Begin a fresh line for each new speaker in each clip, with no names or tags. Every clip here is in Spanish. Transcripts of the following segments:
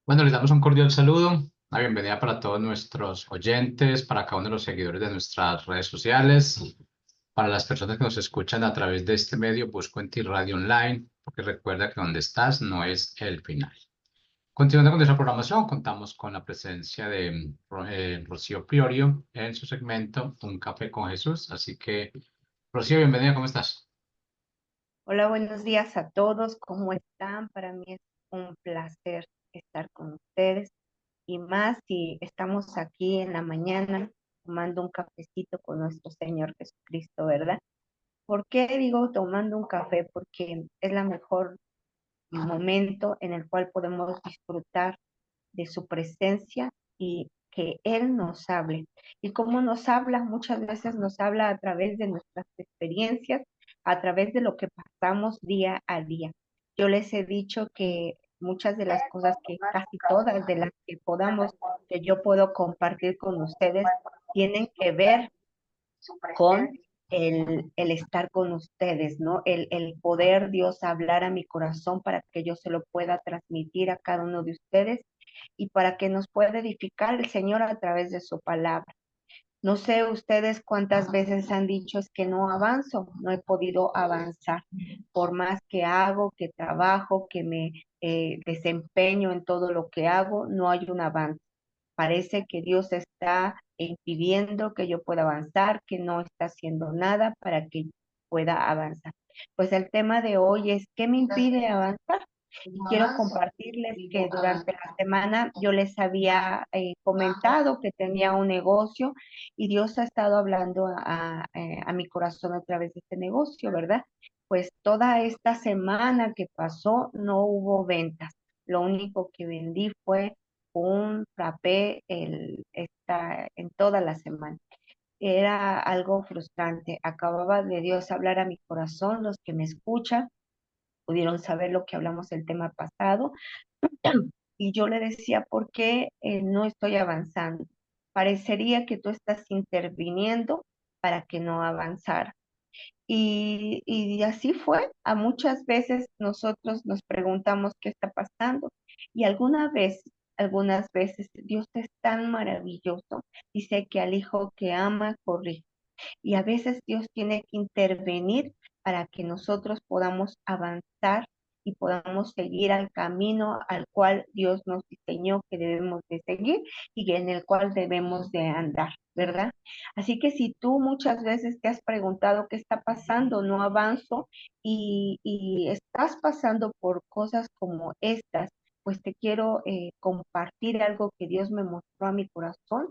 Bueno, les damos un cordial saludo, la bienvenida para todos nuestros oyentes, para cada uno de los seguidores de nuestras redes sociales, para las personas que nos escuchan a través de este medio, Busco en ti Radio Online, porque recuerda que donde estás no es el final. Continuando con nuestra programación, contamos con la presencia de Rocío Priorio en su segmento Un Café con Jesús. Así que, Rocío, bienvenida, ¿cómo estás?
Hola, buenos días a todos. ¿Cómo están? Para mí es un placer estar con ustedes y más si estamos aquí en la mañana tomando un cafecito con nuestro Señor Jesucristo, ¿verdad? ¿Por qué digo tomando un café? Porque es la mejor momento en el cual podemos disfrutar de su presencia y que Él nos hable. Y cómo nos habla, muchas veces nos habla a través de nuestras experiencias, a través de lo que pasamos día a día. Yo les he dicho que muchas de las cosas que casi todas de las que podamos, que yo puedo compartir con ustedes, tienen que ver con el estar con ustedes, ¿no? El poder Dios hablar a mi corazón para que yo se lo pueda transmitir a cada uno de ustedes y para que nos pueda edificar el Señor a través de su palabra. No sé ustedes cuántas veces han dicho es que no avanzo, no he podido avanzar. Por más que hago, que trabajo, que me desempeño en todo lo que hago, no hay un avance. Parece que Dios está impidiendo que yo pueda avanzar, que no está haciendo nada para que pueda avanzar. Pues el tema de hoy es, ¿qué me impide avanzar? Y quiero compartirles que durante la semana yo les había comentado que tenía un negocio y Dios ha estado hablando a mi corazón a través de este negocio, ¿verdad? Pues toda esta semana que pasó no hubo ventas. Lo único que vendí fue un frappé en toda la semana. Era algo frustrante. Acababa de Dios hablar a mi corazón, los que me escuchan pudieron saber lo que hablamos el tema pasado, y yo le decía, ¿por qué no estoy avanzando? Parecería que tú estás interviniendo para que no avanzara. Y así fue. A muchas veces nosotros nos preguntamos qué está pasando. Y algunas veces Dios es tan maravilloso. Dice que al hijo que ama, corrige. Y a veces Dios tiene que intervenir para que nosotros podamos avanzar y podamos seguir al camino al cual Dios nos diseñó que debemos de seguir y en el cual debemos de andar, ¿verdad? Así que si tú muchas veces te has preguntado qué está pasando, no avanzo y estás pasando por cosas como estas, pues te quiero compartir algo que Dios me mostró a mi corazón.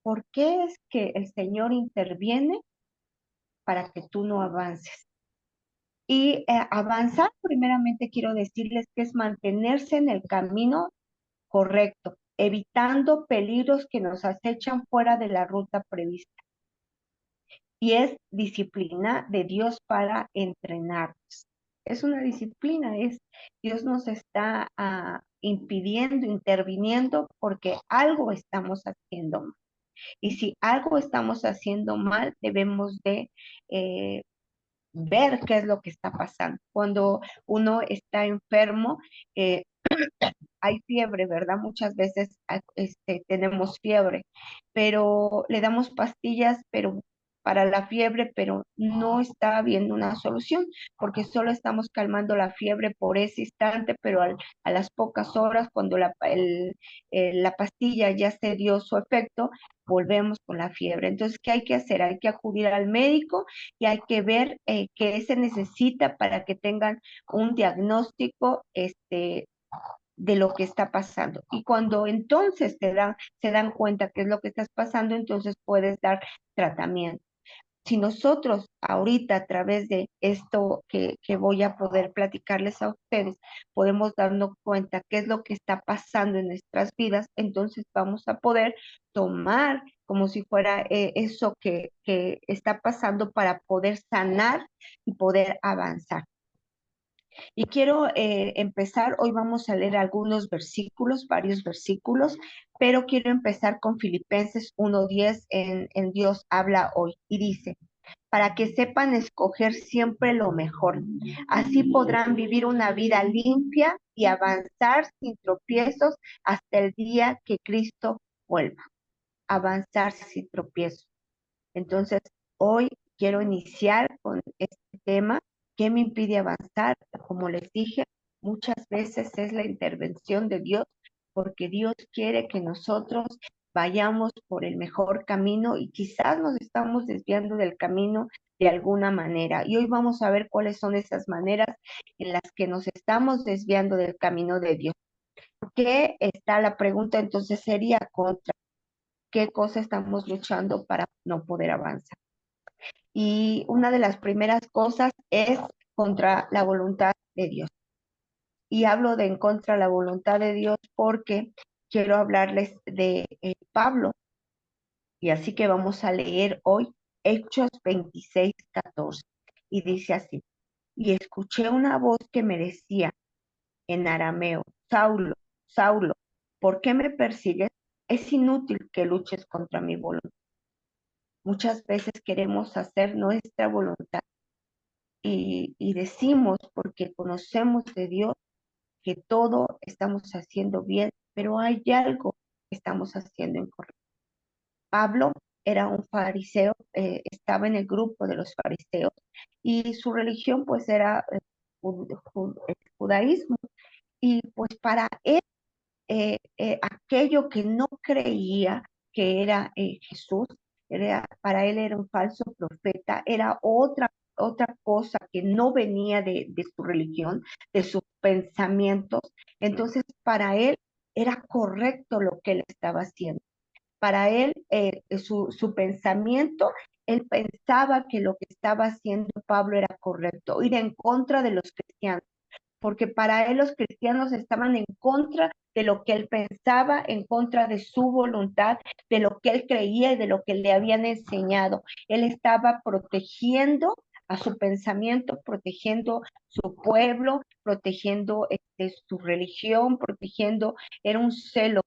¿Por qué es que el Señor interviene para que tú no avances? Y avanzar, primeramente quiero decirles que es mantenerse en el camino correcto, evitando peligros que nos acechan fuera de la ruta prevista. Y es disciplina de Dios para entrenarnos. Es una disciplina, Dios nos está impidiendo, interviniendo porque algo estamos haciendo mal. Y si algo estamos haciendo mal, debemos de ver qué es lo que está pasando. Cuando uno está enfermo, eh, hay fiebre, ¿verdad? Muchas veces tenemos fiebre, pero le damos pastillas, pero para la fiebre, pero no está habiendo una solución, porque solo estamos calmando la fiebre por ese instante, pero a las pocas horas, cuando la pastilla ya se dio su efecto, volvemos con la fiebre. Entonces, ¿qué hay que hacer? Hay que acudir al médico y hay que ver qué se necesita para que tengan un diagnóstico de lo que está pasando. Y cuando entonces se dan cuenta qué es lo que estás pasando, entonces puedes dar tratamiento. Si nosotros ahorita a través de esto que voy a poder platicarles a ustedes, podemos darnos cuenta qué es lo que está pasando en nuestras vidas, entonces vamos a poder tomar como si fuera eso que está pasando para poder sanar y poder avanzar. Y quiero empezar, hoy vamos a leer algunos versículos, varios versículos, pero quiero empezar con Filipenses 1:10 en Dios habla hoy y dice, para que sepan escoger siempre lo mejor. Así podrán vivir una vida limpia y avanzar sin tropiezos hasta el día que Cristo vuelva. Avanzar sin tropiezos. Entonces, hoy quiero iniciar con este tema. ¿Qué me impide avanzar? Como les dije, muchas veces es la intervención de Dios, porque Dios quiere que nosotros vayamos por el mejor camino y quizás nos estamos desviando del camino de alguna manera. Y hoy vamos a ver cuáles son esas maneras en las que nos estamos desviando del camino de Dios. ¿Qué está la pregunta? Entonces sería contra qué cosa estamos luchando para no poder avanzar. Y una de las primeras cosas es contra la voluntad de Dios. Y hablo de en contra de la voluntad de Dios porque quiero hablarles de Pablo. Y así que vamos a leer hoy Hechos 26:14. Y dice así: y escuché una voz que me decía en arameo: Saulo, Saulo, ¿por qué me persigues? Es inútil que luches contra mi voluntad. Muchas veces queremos hacer nuestra voluntad y decimos, porque conocemos de Dios, que todo estamos haciendo bien, pero hay algo que estamos haciendo incorrecto. Pablo era un fariseo, estaba en el grupo de los fariseos y su religión pues era el judaísmo, y pues para él aquello que no creía que era Jesús, para él era un falso profeta, era otra cosa que no venía de su religión, de sus pensamientos. Entonces, para él era correcto lo que él estaba haciendo. Para él, su pensamiento, él pensaba que lo que estaba haciendo Pablo era correcto, ir en contra de los cristianos, porque para él los cristianos estaban en contra de lo que él pensaba, en contra de su voluntad, de lo que él creía y de lo que le habían enseñado. Él estaba protegiendo a su pensamiento, protegiendo su pueblo, protegiendo su religión, protegiendo, era un celo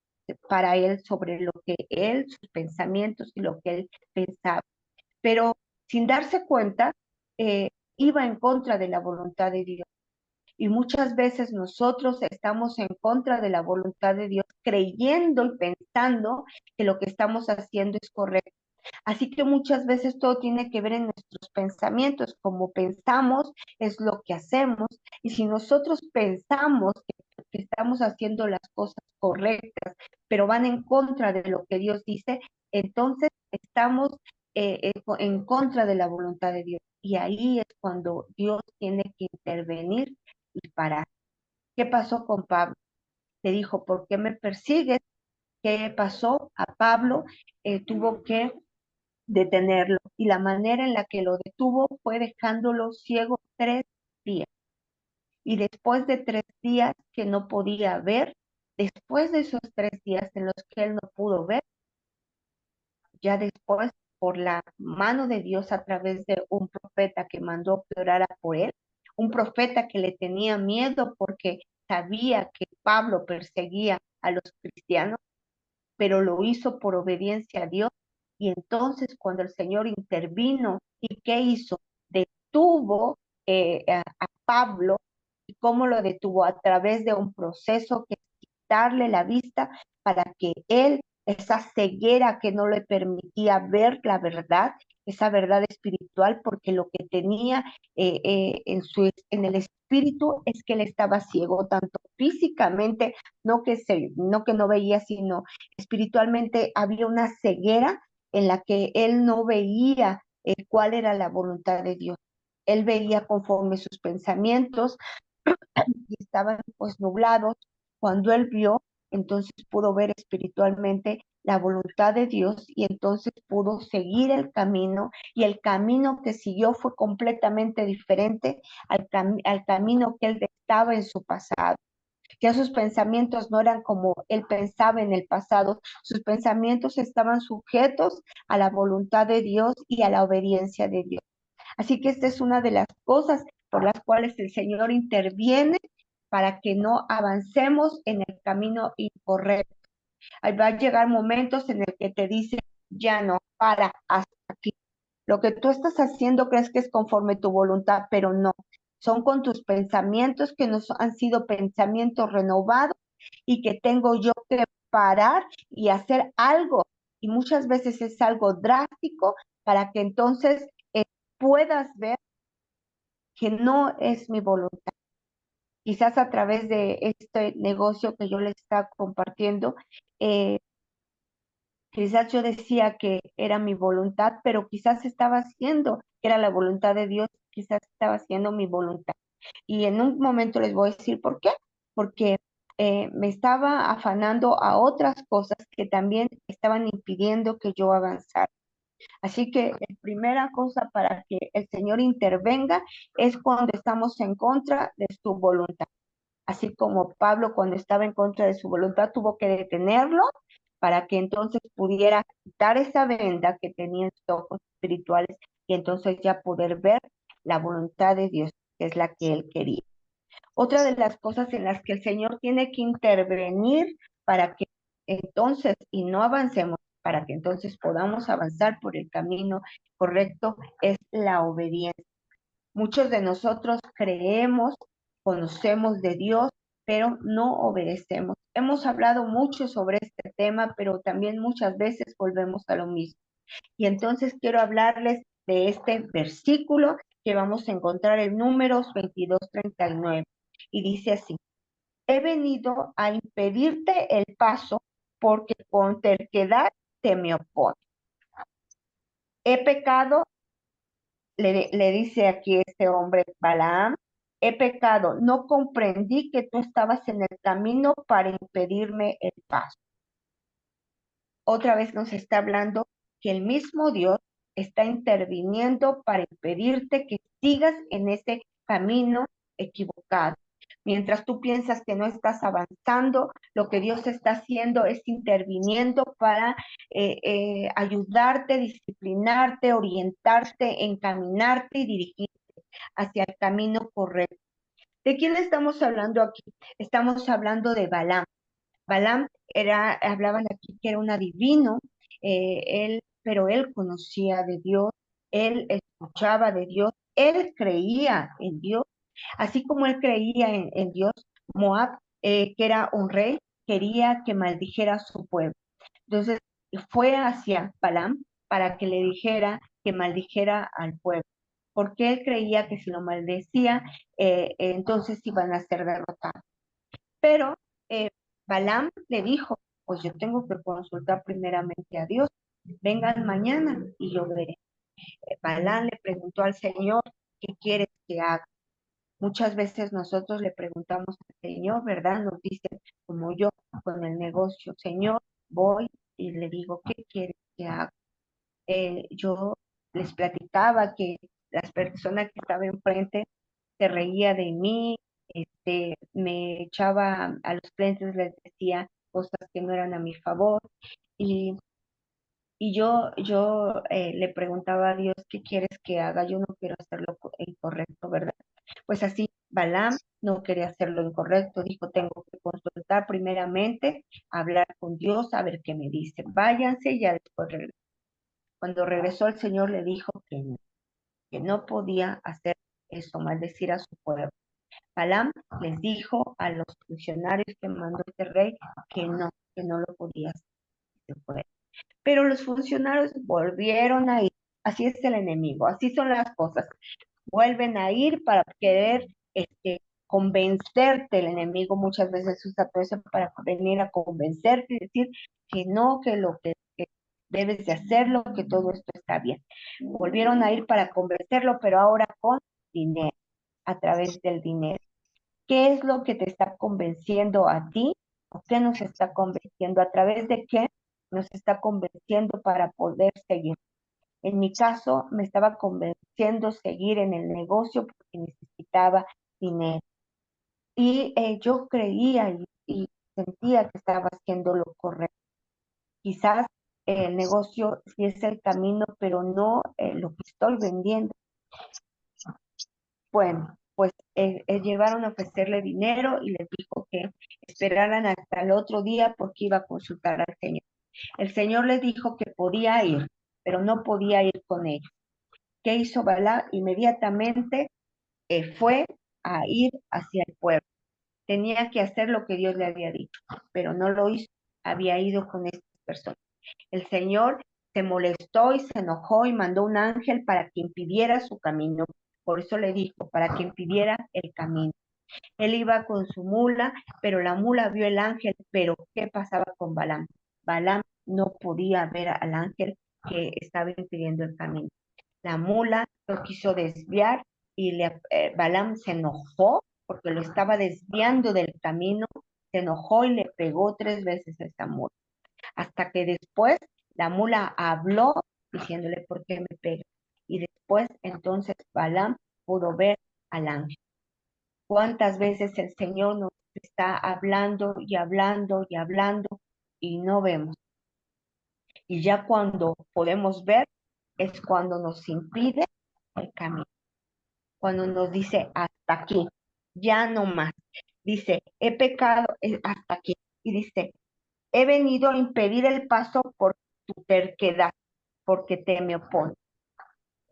para él sobre lo que él, sus pensamientos y lo que él pensaba. Pero sin darse cuenta, iba en contra de la voluntad de Dios. Y muchas veces nosotros estamos en contra de la voluntad de Dios, creyendo y pensando que lo que estamos haciendo es correcto. Así que muchas veces todo tiene que ver en nuestros pensamientos. Como pensamos es lo que hacemos. Y si nosotros pensamos que estamos haciendo las cosas correctas, pero van en contra de lo que Dios dice, entonces estamos en contra de la voluntad de Dios. Y ahí es cuando Dios tiene que intervenir y parar. ¿Qué pasó con Pablo? Le dijo: ¿por qué me persigues? ¿Qué pasó? A Pablo tuvo que detenerlo, y la manera en la que lo detuvo fue dejándolo ciego 3 días. Y después de 3 días que no podía ver, después de esos 3 días en los que él no pudo ver, ya después, por la mano de Dios a través de un profeta que mandó que orara por él, un profeta que le tenía miedo porque sabía que Pablo perseguía a los cristianos, pero lo hizo por obediencia a Dios. Y entonces cuando el Señor intervino, ¿y qué hizo? Detuvo a Pablo. ¿Y cómo lo detuvo? A través de un proceso que es quitarle la vista para que él, esa ceguera que no le permitía ver la verdad, esa verdad espiritual, porque lo que tenía en el espíritu es que él estaba ciego, tanto físicamente, no que no veía, sino espiritualmente había una ceguera en la que él no veía cuál era la voluntad de Dios. Él veía conforme sus pensamientos y estaban pues nublados. Cuando él vio, entonces pudo ver espiritualmente la voluntad de Dios, y entonces pudo seguir el camino, y el camino que siguió fue completamente diferente al camino que él estaba en su pasado. Ya sus pensamientos no eran como él pensaba en el pasado, sus pensamientos estaban sujetos a la voluntad de Dios y a la obediencia de Dios. Así que esta es una de las cosas por las cuales el Señor interviene para que no avancemos en el camino incorrecto. Ahí va a llegar momentos en el que te dice: ya no, para, hasta aquí. Lo que tú estás haciendo crees que es conforme tu voluntad, pero no. Son con tus pensamientos que nos han sido pensamientos renovados y que tengo yo que parar y hacer algo. Y muchas veces es algo drástico para que entonces puedas ver que no es mi voluntad. Quizás a través de este negocio que yo les estaba compartiendo, eh, quizás yo decía que era mi voluntad, pero quizás estaba haciendo que era la voluntad de Dios, quizás estaba haciendo mi voluntad. Y en un momento les voy a decir por qué, porque me estaba afanando a otras cosas que también estaban impidiendo que yo avanzara. Así que la primera cosa para que el Señor intervenga es cuando estamos en contra de su voluntad. Así como Pablo cuando estaba en contra de su voluntad tuvo que detenerlo para que entonces pudiera quitar esa venda que tenía en sus ojos espirituales y entonces ya poder ver la voluntad de Dios, que es la que él quería. Otra de las cosas en las que el Señor tiene que intervenir para que entonces, y no avancemos, para que entonces podamos avanzar por el camino correcto, es la obediencia. Muchos de nosotros creemos, conocemos de Dios, pero no obedecemos. Hemos hablado mucho sobre este tema, pero también muchas veces volvemos a lo mismo. Y entonces quiero hablarles de este versículo que vamos a encontrar en Números 22:39. Y dice así: he venido a impedirte el paso porque con terquedad te me opones. He pecado, le dice aquí este hombre Balaam, he pecado, no comprendí que tú estabas en el camino para impedirme el paso. Otra vez nos está hablando que el mismo Dios está interviniendo para impedirte que sigas en ese camino equivocado. Mientras tú piensas que no estás avanzando, lo que Dios está haciendo es interviniendo para ayudarte, disciplinarte, orientarte, encaminarte y dirigirte hacia el camino correcto. ¿De quién estamos hablando aquí? Estamos hablando de Balaam. Balaam hablaban aquí que era un adivino, pero él conocía de Dios, él escuchaba de Dios, él creía en Dios, así como él creía en Dios. Moab, que era un rey, quería que maldijera a su pueblo. Entonces fue hacia Balaam para que le dijera que maldijera al pueblo, porque él creía que si lo maldecía, entonces iban a ser derrotados. Pero eh, Balaam le dijo, pues yo tengo que consultar primeramente a Dios, vengan mañana y yo veré. Balaam le preguntó al Señor, ¿qué quieres que haga? Muchas veces nosotros le preguntamos al Señor, ¿verdad? Nos dicen, como yo con el negocio, Señor, voy y le digo, ¿qué quieres que haga? Yo les platicaba que las personas que estaban enfrente se reía de mí, me echaba a los clientes, les decía cosas que no eran a mi favor y, y yo le preguntaba a Dios, ¿qué quieres que haga? Yo no quiero hacer lo incorrecto, ¿verdad? Pues así, Balaam no quería hacer lo incorrecto, dijo, tengo que consultar primeramente, hablar con Dios, a ver qué me dice. Váyanse y ya después regreso. Cuando regresó el Señor le dijo que no podía hacer eso, maldecir a su pueblo. Balaam les dijo a los funcionarios que mandó este rey que no lo podía hacer. Pero los funcionarios volvieron a ir. Así es el enemigo, así son las cosas. Vuelven a ir para querer convencerte. El enemigo muchas veces usa todo eso para venir a convencerte y decir que no, que debes de hacerlo, que todo esto está bien. Volvieron a ir para convencerlo, pero ahora con dinero, a través del dinero. ¿Qué es lo que te está convenciendo a ti? ¿O qué nos está convenciendo? ¿A través de qué nos está convenciendo para poder seguir? En mi caso, me estaba convenciendo seguir en el negocio porque necesitaba dinero. Y yo creía y sentía que estaba haciendo lo correcto. Quizás el negocio sí es el camino, pero no lo que estoy vendiendo. Bueno, pues llegaron a ofrecerle dinero y les dijo que esperaran hasta el otro día porque iba a consultar al Señor. El Señor les dijo que podía ir, pero no podía ir con ellos. ¿Qué hizo Balaam? Inmediatamente fue a ir hacia el pueblo. Tenía que hacer lo que Dios le había dicho, pero no lo hizo. Había ido con estas personas. El Señor se molestó y se enojó y mandó un ángel para que impidiera su camino. Por eso le dijo, para que impidiera el camino. Él iba con su mula, pero la mula vio el ángel. Pero ¿qué pasaba con Balaam? Balaam no podía ver al ángel que estaba impidiendo el camino. La mula lo quiso desviar y Balaam se enojó porque lo estaba desviando del camino, se enojó y le pegó 3 veces a esta mula. Hasta que después la mula habló diciéndole, ¿por qué me pega? Y después entonces Balaam pudo ver al ángel. ¿Cuántas veces el Señor nos está hablando y hablando y hablando y no vemos? Y ya cuando podemos ver es cuando nos impide el camino, cuando nos dice hasta aquí, ya no más. Dice, he pecado hasta aquí. Y dice, he venido a impedir el paso por tu terquedad, porque te me opones.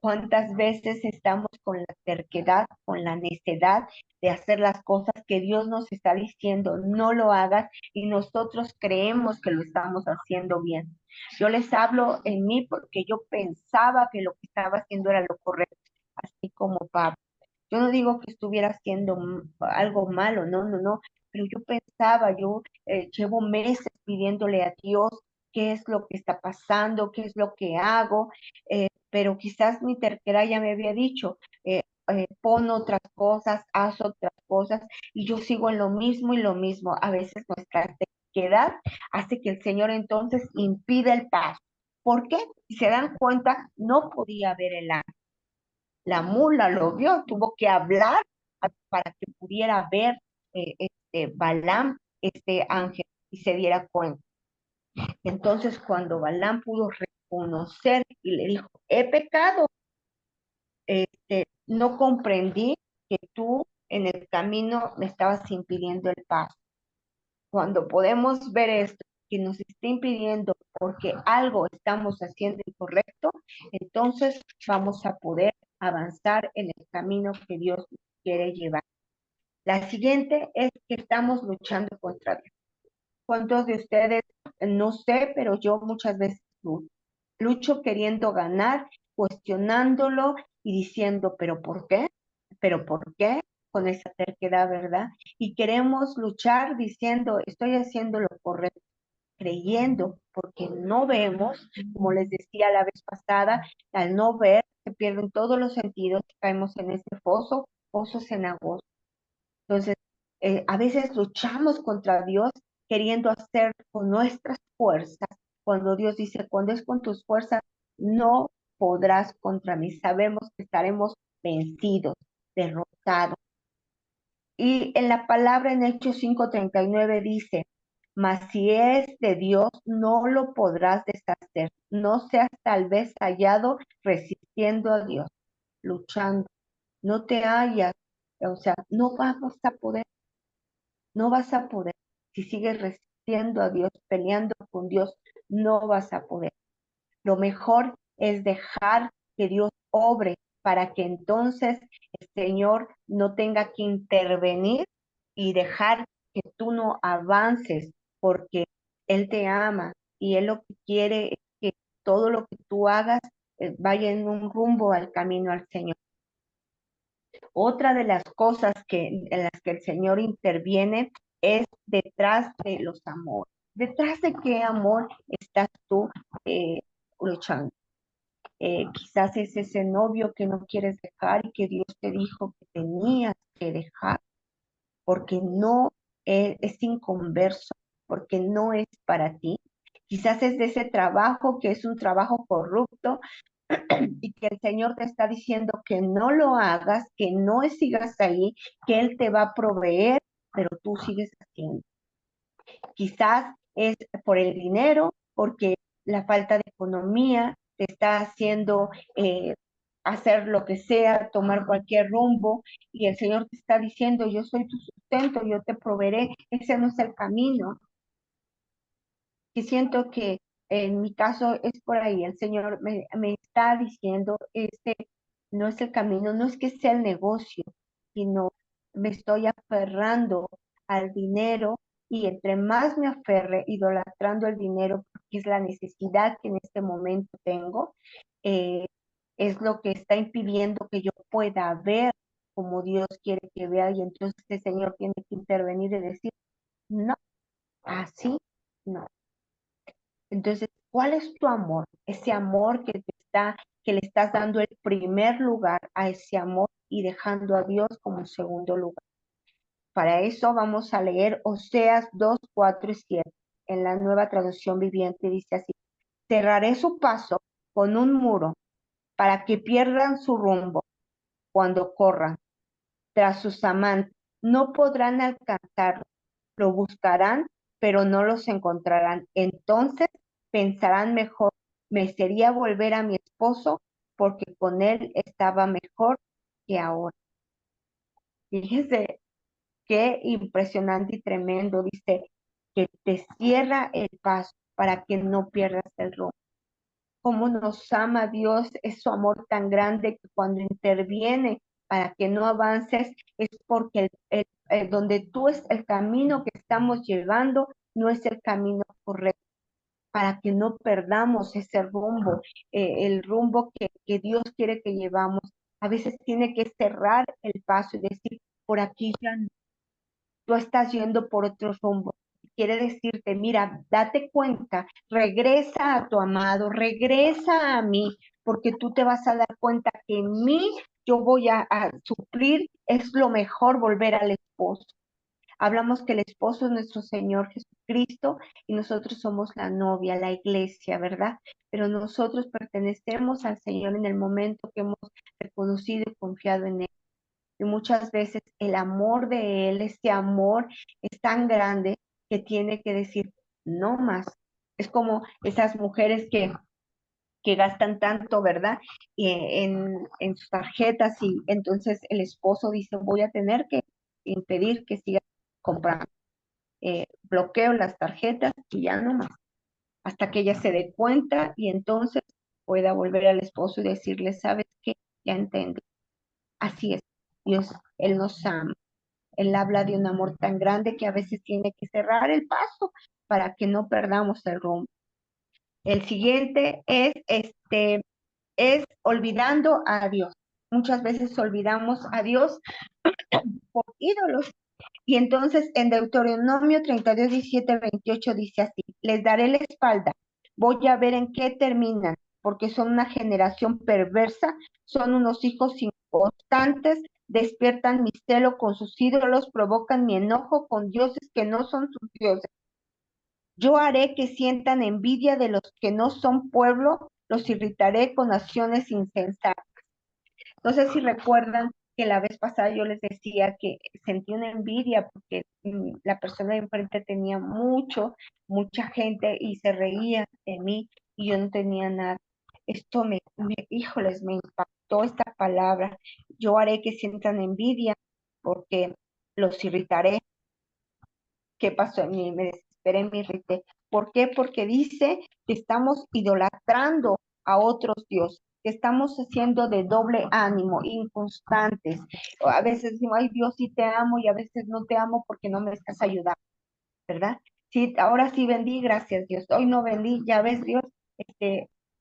¿Cuántas veces estamos con la terquedad, con la necedad de hacer las cosas que Dios nos está diciendo, no lo hagas, y nosotros creemos que lo estamos haciendo bien? Yo les hablo en mí porque yo pensaba que lo que estaba haciendo era lo correcto, así como Pablo. Yo no digo que estuviera haciendo algo malo, no, no, no, pero yo pensaba, yo llevo meses pidiéndole a Dios qué es lo que está pasando, qué es lo que hago, pero quizás mi terquedad ya me había dicho, pon otras cosas, haz otras cosas, y yo sigo en lo mismo y lo mismo. A veces nuestra terquedad hace que el Señor entonces impida el paso. ¿Por qué? Si se dan cuenta, no podía ver el ángel. La mula lo vio, tuvo que hablar para que pudiera ver Balaam, este ángel, y se diera cuenta. Entonces, cuando Balaam pudo reconocer y le dijo, he pecado, no comprendí que tú en el camino me estabas impidiendo el paso. Cuando podemos ver esto, que nos está impidiendo porque algo estamos haciendo incorrecto, entonces vamos a poder avanzar en el camino que Dios quiere llevar. La siguiente es que estamos luchando contra Dios. ¿Cuántos de ustedes, no sé, pero yo muchas veces lucho queriendo ganar, cuestionándolo y diciendo, ¿pero por qué? ¿Pero por qué? Con esa terquedad, ¿verdad? Y queremos luchar diciendo, estoy haciendo lo correcto, creyendo, porque no vemos, como les decía la vez pasada, al no ver, se pierden todos los sentidos, caemos en ese foso cenagoso. Entonces, a veces luchamos contra Dios queriendo hacer con nuestras fuerzas, cuando Dios dice, cuando es con tus fuerzas, no podrás contra mí. Sabemos que estaremos vencidos, derrotados. Y en la palabra en Hechos 5:39 dice, mas si es de Dios, no lo podrás deshacer. No seas tal vez hallado resistiendo a Dios, luchando. No te hallas, o sea, no vamos a poder. No vas a poder. Si sigues resistiendo a Dios, peleando con Dios, no vas a poder. Lo mejor es dejar que Dios obre para que entonces el Señor no tenga que intervenir y dejar que tú no avances, porque Él te ama y Él lo que quiere es que todo lo que tú hagas vaya en un rumbo al camino al Señor. Otra de las cosas en las que el Señor interviene es detrás de los amores. ¿Detrás de qué amor estás tú luchando? Quizás es ese novio que no quieres dejar y que Dios te dijo que tenías que dejar porque no es inconverso, porque no es para ti. Quizás es de ese trabajo que es un trabajo corrupto y que el Señor te está diciendo que no lo hagas, que no sigas ahí, que Él te va a proveer, pero tú sigues haciendo. Quizás es por el dinero, porque la falta de economía te está haciendo hacer lo que sea, tomar cualquier rumbo, y el Señor te está diciendo, yo soy tu sustento, yo te proveeré. Ese no es el camino. Y siento que en mi caso es por ahí, el Señor me está diciendo, no es el camino, no es que sea el negocio, sino me estoy aferrando al dinero y entre más me aferre idolatrando el dinero, porque es la necesidad que en este momento tengo, eh, es lo que está impidiendo que yo pueda ver como Dios quiere que vea y entonces el Señor tiene que intervenir y decir, no, así no. Entonces, ¿cuál es tu amor? Ese amor que le estás dando el primer lugar a ese amor y dejando a Dios como segundo lugar. Para eso vamos a leer Oseas 2, 4 y 7. En la Nueva Traducción Viviente dice así: cerraré su paso con un muro para que pierdan su rumbo cuando corran tras sus amantes. No podrán alcanzarlo, lo buscarán, pero no los encontrarán. Entonces pensarán mejor, me sería volver a mi esposo porque con él estaba mejor que ahora. Fíjese qué impresionante y tremendo. Dice que te cierra el paso para que no pierdas el rumbo. Cómo nos ama Dios, es su amor tan grande que cuando interviene para que no avances es porque donde tú es el camino que estamos llevando no es el camino correcto, para que no perdamos ese rumbo, el rumbo que Dios quiere que llevamos. A veces tiene que cerrar el paso y decir, por aquí ya no, tú estás yendo por otro rumbo. Quiere decirte, mira, date cuenta, regresa a tu amado, regresa a mí, porque tú te vas a dar cuenta que en mí yo voy a suplir, es lo mejor volver al esposo. Hablamos que el esposo es nuestro Señor Jesucristo y nosotros somos la novia, la iglesia, ¿verdad? Pero nosotros pertenecemos al Señor en el momento que hemos reconocido y confiado en Él. Y muchas veces el amor de Él, ese amor es tan grande que tiene que decir, no más. Es como esas mujeres que gastan tanto, ¿verdad? En sus tarjetas y entonces el esposo dice, voy a tener que impedir que siga comprando. Bloqueo las tarjetas y ya no más. Hasta que ella se dé cuenta y entonces pueda volver al esposo y decirle, ¿sabes qué? Ya entendí. Así es. Dios, Él nos ama. Él habla de un amor tan grande que a veces tiene que cerrar el paso para que no perdamos el rumbo. El siguiente es olvidando a Dios. Muchas veces olvidamos a Dios por ídolos. Y entonces en Deuteronomio 32, 17, 28 dice así, les daré la espalda, voy a ver en qué terminan, porque son una generación perversa, son unos hijos inconstantes, despiertan mi celo con sus ídolos, provocan mi enojo con dioses que no son sus dioses. Yo haré que sientan envidia de los que no son pueblo, los irritaré con acciones insensatas. No sé si recuerdan que la vez pasada yo les decía que sentí una envidia porque la persona de enfrente tenía mucha gente y se reía de mí y yo no tenía nada. Esto híjoles, me impactó esta palabra. Yo haré que sientan envidia porque los irritaré. ¿Qué pasó en mí? Me desesperé, me irrité. ¿Por qué? Porque dice que estamos idolatrando a otros dioses, que estamos haciendo de doble ánimo, inconstantes. A veces decimos, ay Dios, sí te amo y a veces no te amo porque no me estás ayudando, ¿verdad? Sí, ahora sí vendí, gracias Dios. Hoy no vendí, ya ves Dios,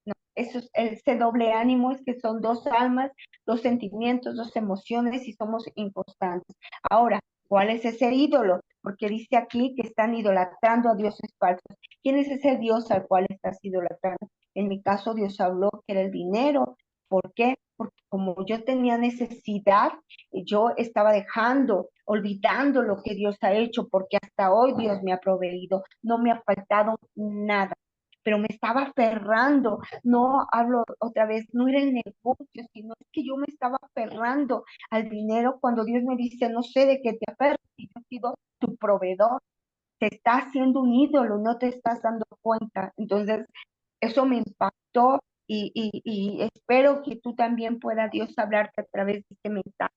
no, eso es, ese doble ánimo es que son dos almas, dos sentimientos, dos emociones y somos inconstantes. Ahora, ¿cuál es ese ídolo? Porque dice aquí que están idolatrando a dioses falsos. ¿Quién es ese Dios al cual estás idolatrando? En mi caso, Dios habló que era el dinero. ¿Por qué? Porque como yo tenía necesidad, yo estaba dejando, olvidando lo que Dios ha hecho, porque hasta hoy Dios me ha proveído, no me ha faltado nada, pero me estaba aferrando, no hablo otra vez, no era el negocio, sino es que yo me estaba aferrando al dinero cuando Dios me dice, no sé de qué te aferras, y yo he sido tu proveedor, te está haciendo un ídolo, no te estás dando cuenta. Entonces, eso me impactó y espero que tú también pueda Dios hablarte a través de este mensaje.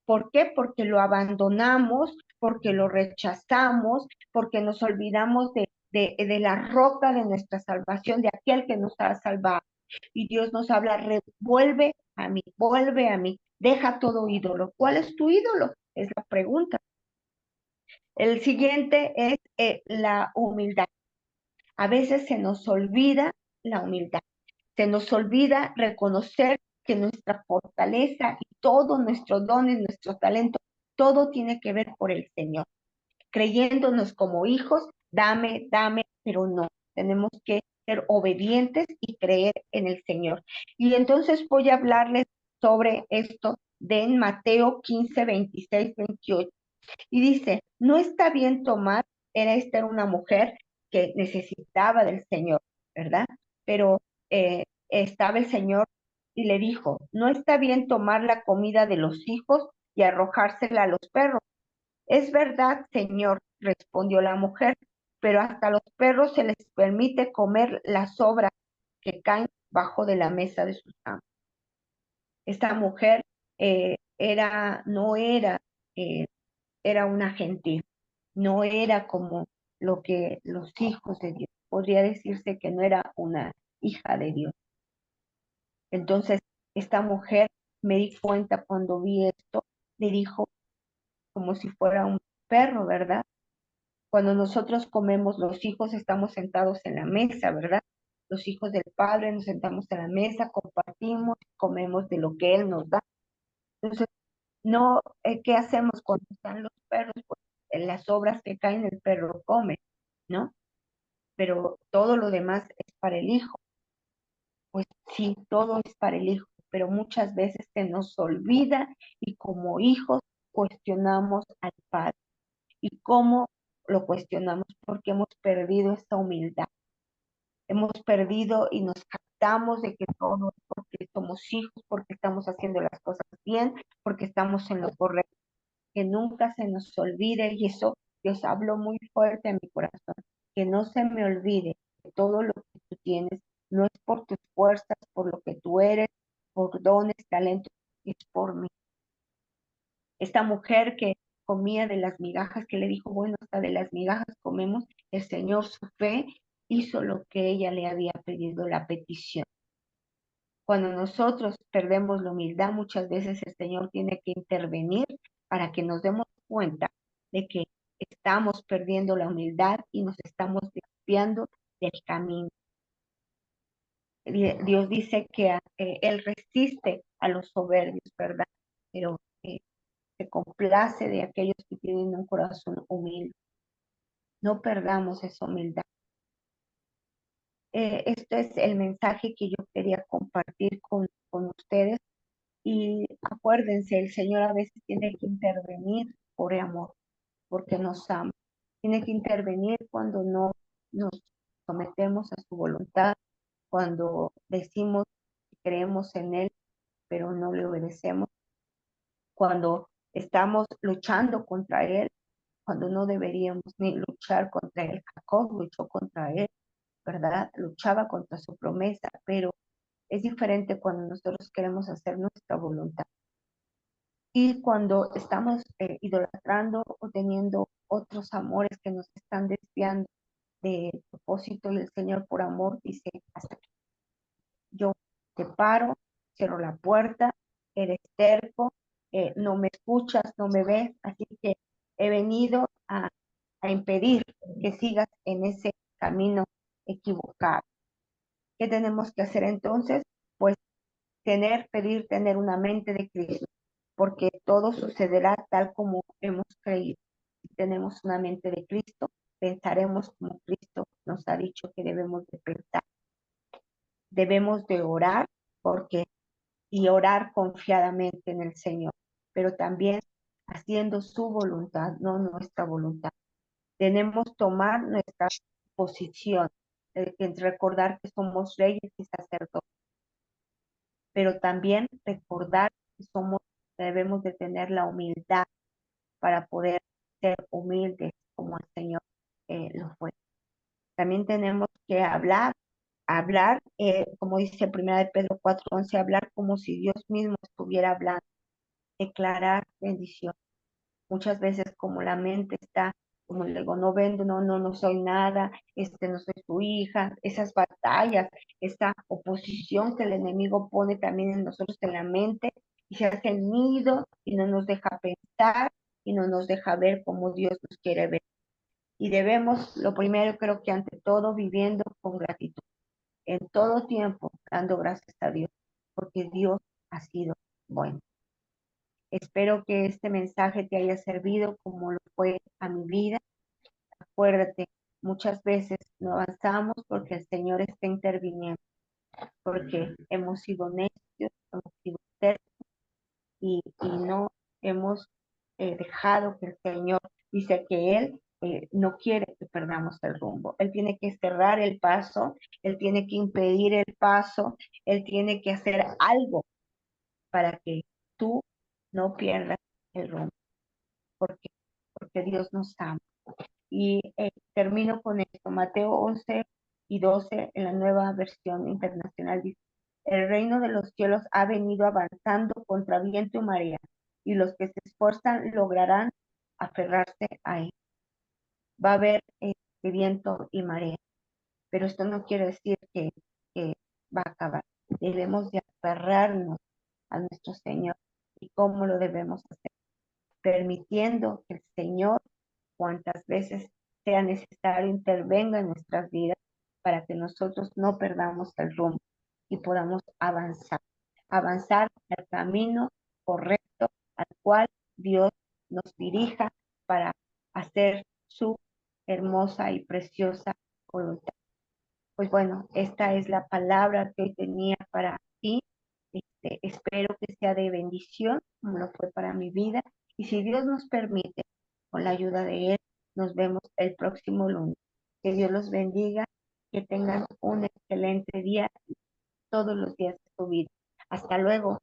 ¿Por qué? Porque lo abandonamos, porque lo rechazamos, porque nos olvidamos de la roca de nuestra salvación, de aquel que nos ha salvado. Y Dios nos habla, vuelve a mí, vuelve a mí, deja todo ídolo. ¿Cuál es tu ídolo? Es la pregunta. El siguiente es la humildad. A veces se nos olvida la humildad. Se nos olvida reconocer que nuestra fortaleza y todos nuestros dones, nuestro talento, todo tiene que ver por el Señor. Creyéndonos como hijos, dame, dame, pero no. Tenemos que ser obedientes y creer en el Señor. Y entonces voy a hablarles sobre esto de Mateo 15, 26, 28. Y dice, no está bien tomar, esta era una mujer que necesitaba del Señor, ¿verdad? Pero estaba el Señor y le dijo, no está bien tomar la comida de los hijos y arrojársela a los perros. Es verdad, Señor, respondió la mujer, pero hasta a los perros se les permite comer las sobras que caen bajo de la mesa de sus amos. Esta mujer no era, eh, era una gentil, no era como lo que los hijos de Dios. Podría decirse que no era una hija de Dios. Entonces, esta mujer, me di cuenta cuando vi esto, le dijo como si fuera un perro, ¿verdad? Cuando nosotros comemos, los hijos estamos sentados en la mesa, ¿verdad? Los hijos del Padre nos sentamos en la mesa, compartimos, comemos de lo que Él nos da. Entonces, no, ¿qué hacemos cuando están los perros? Pues en las sobras que caen el perro come, ¿no? Pero todo lo demás es para el hijo. Pues sí, todo es para el hijo, pero muchas veces se nos olvida y como hijos cuestionamos al Padre. ¿Y cómo lo cuestionamos? Porque hemos perdido esta humildad. Hemos perdido y nos jactamos de que todo es porque somos hijos, porque estamos haciendo las cosas bien, porque estamos en lo correcto. Que nunca se nos olvide, y eso Dios habló muy fuerte en mi corazón, que no se me olvide que todo lo que tú tienes no es por tus fuerzas, por lo que tú eres, por dones, talentos, es por mí. Esta mujer que comía de las migajas, que le dijo, bueno, hasta de las migajas comemos, el Señor, su fe, hizo lo que ella le había pedido, la petición. Cuando nosotros perdemos la humildad, muchas veces el Señor tiene que intervenir para que nos demos cuenta de que estamos perdiendo la humildad y nos estamos desviando del camino. Dios dice que Él resiste a los soberbios, ¿verdad? Pero se complace de aquellos que tienen un corazón humilde. No perdamos esa humildad. Este es el mensaje que yo quería compartir con ustedes. Y acuérdense, el Señor a veces tiene que intervenir por amor, porque nos ama. Tiene que intervenir cuando no nos sometemos a su voluntad, cuando decimos que creemos en Él, pero no le obedecemos, cuando estamos luchando contra Él, cuando no deberíamos ni luchar contra Él. Jacob luchó contra Él, ¿verdad? Luchaba contra su promesa, pero es diferente cuando nosotros queremos hacer nuestra voluntad. Y cuando estamos idolatrando o teniendo otros amores que nos están desviando del propósito, y el Señor por amor dice, hasta aquí. Yo te paro, cierro la puerta, eres terco, no me escuchas, no me ves, así que he venido a impedir que sigas en ese camino equivocado. ¿Qué tenemos que hacer entonces? Pues pedir tener una mente de Cristo, porque todo sucederá tal como hemos creído. Si tenemos una mente de Cristo, pensaremos como Cristo nos ha dicho que debemos de pensar. Debemos de orar y orar confiadamente en el Señor, pero también haciendo su voluntad, no nuestra voluntad. Tenemos que tomar nuestra posición, recordar que somos reyes y sacerdotes, pero también recordar que debemos de tener la humildad para poder ser humildes como el Señor lo fue. También tenemos que hablar, como dice 1 de Pedro 4:11, hablar como si Dios mismo estuviera hablando, declarar bendición. Muchas veces como la mente está como le digo, no vendo, no soy nada, no soy su hija, esas batallas, esa oposición que el enemigo pone también en nosotros en la mente y se hace nido y no nos deja pensar y no nos deja ver como Dios nos quiere ver. Y debemos, lo primero, creo que ante todo, viviendo con gratitud, en todo tiempo, dando gracias a Dios, porque Dios ha sido bueno. Espero que este mensaje te haya servido como lo fue a mi vida. Acuérdate, muchas veces no avanzamos porque el Señor está interviniendo, porque hemos sido necios, hemos sido tercos y no hemos dejado que el Señor, dice que Él no quiere que perdamos el rumbo. Él tiene que cerrar el paso, Él tiene que impedir el paso, Él tiene que hacer algo para que tú no pierdas el rumbo, porque, porque Dios nos ama. Y termino con esto, Mateo 11 y 12 en la nueva versión internacional dice, el reino de los cielos ha venido avanzando contra viento y marea, y los que se esfuerzan lograrán aferrarse a él. Va a haber viento y marea, pero esto no quiere decir que va a acabar. Debemos de aferrarnos a nuestro Señor. ¿Y cómo lo debemos hacer? Permitiendo que el Señor, cuantas veces sea necesario, intervenga en nuestras vidas para que nosotros no perdamos el rumbo y podamos avanzar el camino correcto al cual Dios nos dirija para hacer su hermosa y preciosa voluntad. Pues bueno, esta es la palabra que hoy tenía para ti. Espero que sea de bendición, como lo fue para mi vida. Y si Dios nos permite, con la ayuda de Él, nos vemos el próximo lunes. Que Dios los bendiga, que tengan un excelente día todos los días de su vida. Hasta luego.